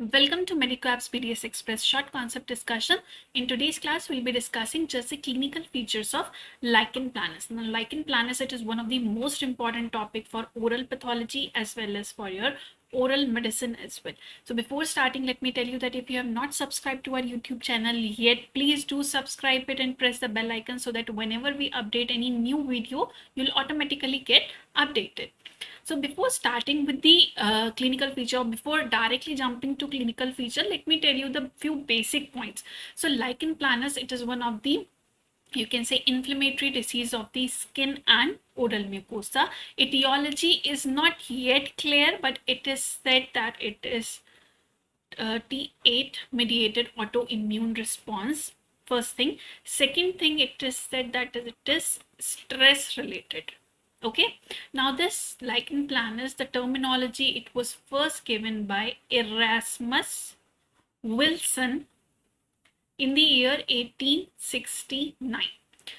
Welcome to Medicap's PDS Express short concept discussion. In today's class, we'll be discussing just the clinical features of lichen planus. Now, lichen planus, it is one of the most important topic for oral pathology as well as for your oral medicine as well. So before starting, let me tell you that if you have not subscribed to our YouTube channel yet, please do subscribe it and press the bell icon so that whenever we update any new video, you'll automatically get updated. So before starting with the clinical feature, before directly jumping to clinical feature, let me tell you the few basic points. So lichen planus, it is one of the, you can say, inflammatory disease of the skin and oral mucosa. Etiology is not yet clear, but it is said that it is T8 mediated autoimmune response. First thing. Second thing, it is said that it is stress related. Okay, now this lichen planus, the terminology, it was first given by Erasmus Wilson in the year 1869.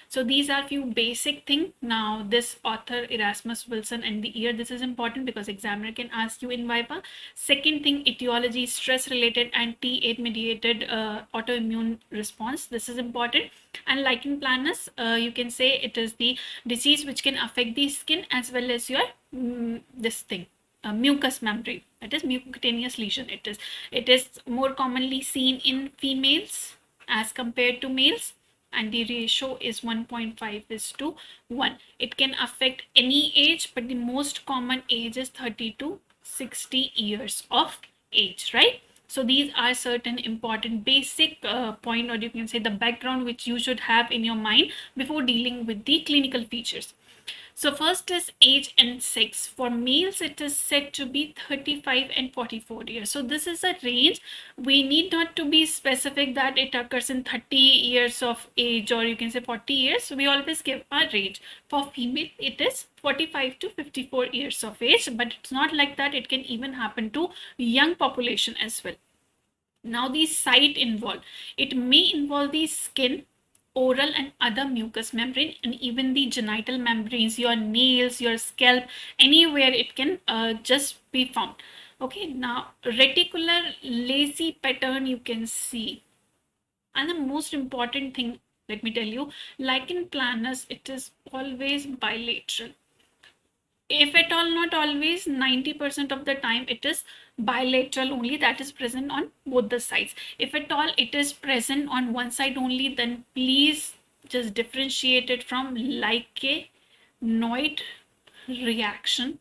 So these are few basic things. Now this author Erasmus Wilson and the year, this is important because examiner can ask you in viva. Second thing, etiology, stress related and T8 mediated autoimmune response. This is important. And lichen planus, you can say it is the disease which can affect the skin as well as your this thing, mucous membrane, that is mucocutaneous lesion. It is more commonly seen in females as compared to males, and the ratio is 1.5:1. It can affect any age, but the most common age is 30 to 60 years of age, right? So these are certain important basic point, or you can say the background which you should have in your mind before dealing with the clinical features. So first is age and sex. For males, it is said to be 35 and 44 years. So this is a range. We need not to be specific that it occurs in 30 years of age, or you can say 40 years. We always give a range. For female, it is 45 to 54 years of age, but it's not like that. It can even happen to young population as well. Now the site involved, it may involve the skin, oral and other mucous membrane, and even the genital membranes, your nails, your scalp, anywhere it can just be found. Okay, now reticular lacy pattern you can see. And the most important thing, let me tell you, lichen planus, it is always bilateral. If at all, not always, 90% of the time it is bilateral only, that is present on both the sides. If at all it is present on one side only, then please just differentiate it from lichenoid reaction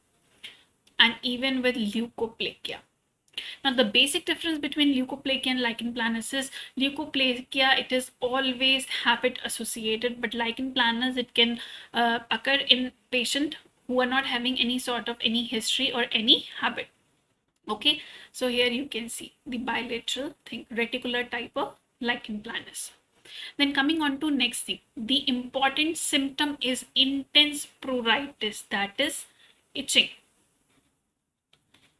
and even with leukoplakia. Now the basic difference between leukoplakia and lichen planus is leukoplakia, it is always habit associated, but lichen planus, it can occur in patient who are not having any sort of any history or any habit. Okay, so here you can see the bilateral thing, reticular type of lichen planus. Then coming on to next thing, the important symptom is intense pruritus, that is itching.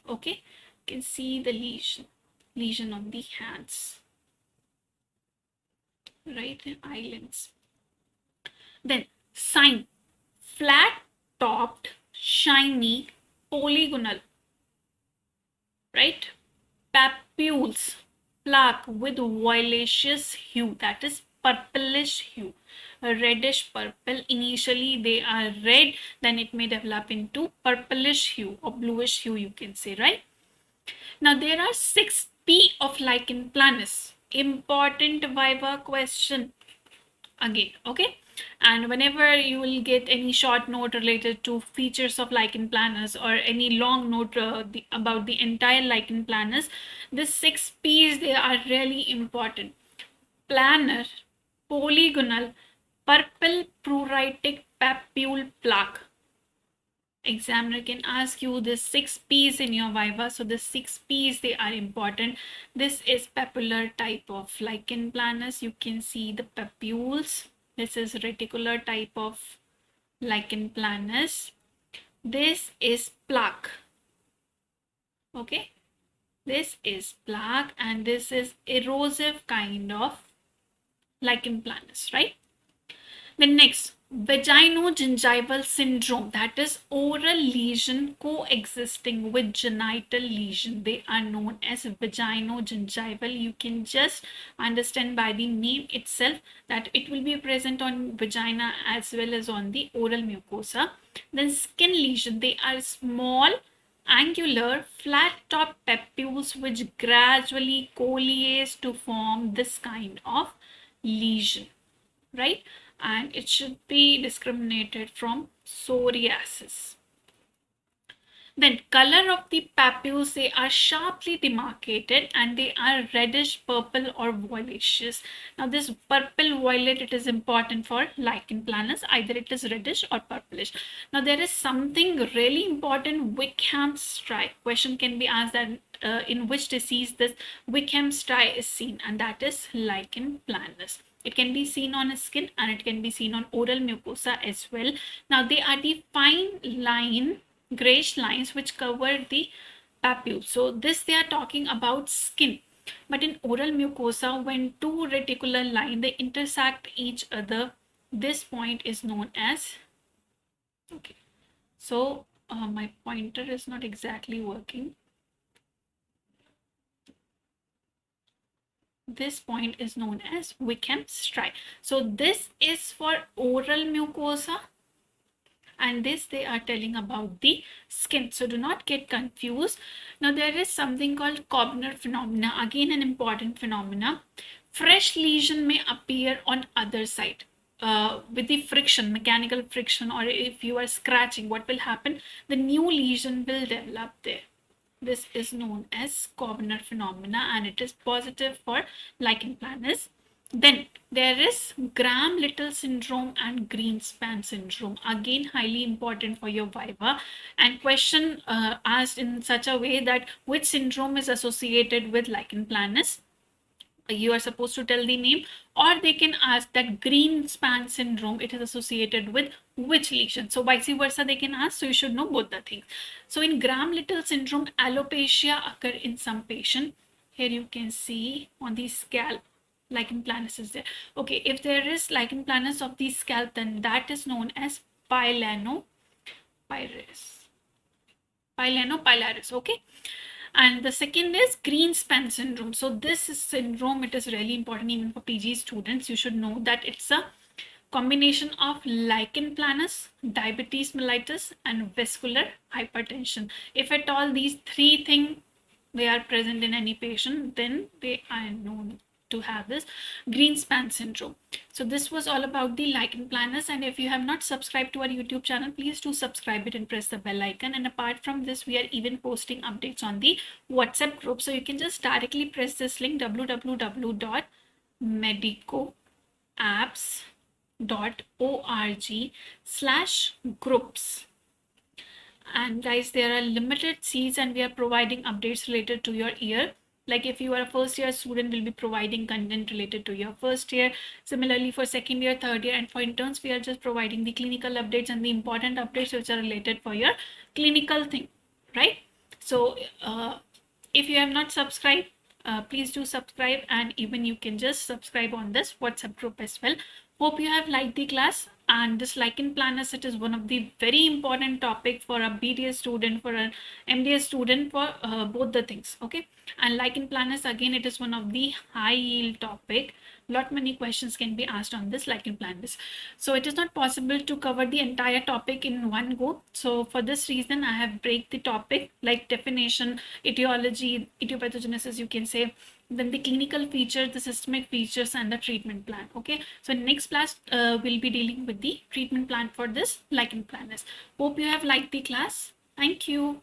Okay, you can see the lesion on the hands, right, and islands. Then sign, flat topped, shiny, polygonal, right? Papules, plaque with violaceous hue, that is purplish hue, a reddish purple. Initially they are red, then it may develop into purplish hue or bluish hue, you can say, right? Now there are 6 P of lichen planus. Important viva question again, okay? And whenever you will get any short note related to features of lichen planus or any long note about the entire lichen planus, the 6 P's, they are really important. Planar, polygonal, purple, pruritic, papule, plaque. Examiner can ask you the 6 P's in your viva. So the 6 P's, they are important. This is papular type of lichen planus. You can see the papules. This is reticular type of lichen planus. This is plaque. Okay, this is plaque, and this is erosive kind of lichen planus, right? Then next, Vaginogingival syndrome, that is oral lesion coexisting with genital lesion. They are known as vaginogingival. You can just understand by the name itself that it will be present on vagina as well as on the oral mucosa. Then skin lesion, they are small angular flat top papules which gradually coalesce to form this kind of lesion, right? And it should be discriminated from psoriasis. Then color of the papules, they are sharply demarcated and they are reddish purple or violaceous. Now this purple violet, it is important for lichen planus, either it is reddish or purplish. Now there is something really important, Wickham stripe. Question can be asked that in which disease this Wickham stripe is seen, and that is lichen planus. It can be seen on skin and it can be seen on oral mucosa as well. Now they are the fine line grayish lines which cover the papule. So this they are talking about skin. But in oral mucosa, when two reticular lines they intersect each other, this point is known as, okay, so my pointer is not exactly working. This point is known as Wickham stripe. So this is for oral mucosa, and this they are telling about the skin. So do not get confused. Now there is something called Koebner phenomena, again an important phenomena. Fresh lesion may appear on other side. With the friction, mechanical friction, or if you are scratching, what will happen? The new lesion will develop there. This is known as Koebner phenomena and it is positive for lichen planus. Then there is Graham-Little syndrome and Greenspan syndrome. Again, highly important for your viva. And question asked in such a way that which syndrome is associated with lichen planus? You are supposed to tell the name, or they can ask that Greenspan syndrome, it is associated with which lesion. So vice versa they can ask, so you should know both the things. So in Graham-Little syndrome, alopecia occur in some patient. Here you can see on the scalp lichen planus is there. Okay, if there is lichen planus of the scalp, then that is known as Pilano-Pilaris. Okay. And the second is Greenspan syndrome. So this syndrome, it is really important even for PG students. You should know that it's a combination of lichen planus, diabetes mellitus, and vascular hypertension. If at all these three things they are present in any patient, then they are known to have this Greenspan syndrome. So this was all about the lichen planus, and if you have not subscribed to our YouTube channel, please do subscribe it and press the bell icon. And apart from this, we are even posting updates on the WhatsApp group, so you can just directly press this link www.medicoapps.org/groups. And guys, there are limited seats and we are providing updates related to your year. Like if you are a first year student, we'll be providing content related to your first year. Similarly for second year, third year, and for interns, we are just providing the clinical updates and the important updates which are related for your clinical thing, right? So if you have not subscribed, please do subscribe, and even you can just subscribe on this WhatsApp group as well. Hope you have liked the class. And this lichen planus, it is one of the very important topic for a BDS student, for an MDS student, for both the things. Okay, and lichen planus, again, it is one of the high yield topic. Lot many questions can be asked on this lichen planus. So it is not possible to cover the entire topic in one go. So for this reason, I have break the topic like definition, etiology, etiopathogenesis, you can say, then the clinical features, the systemic features, and the treatment plan. Okay, so next class we'll be dealing with the treatment plan for this lichen planus. Hope you have liked the class. Thank you.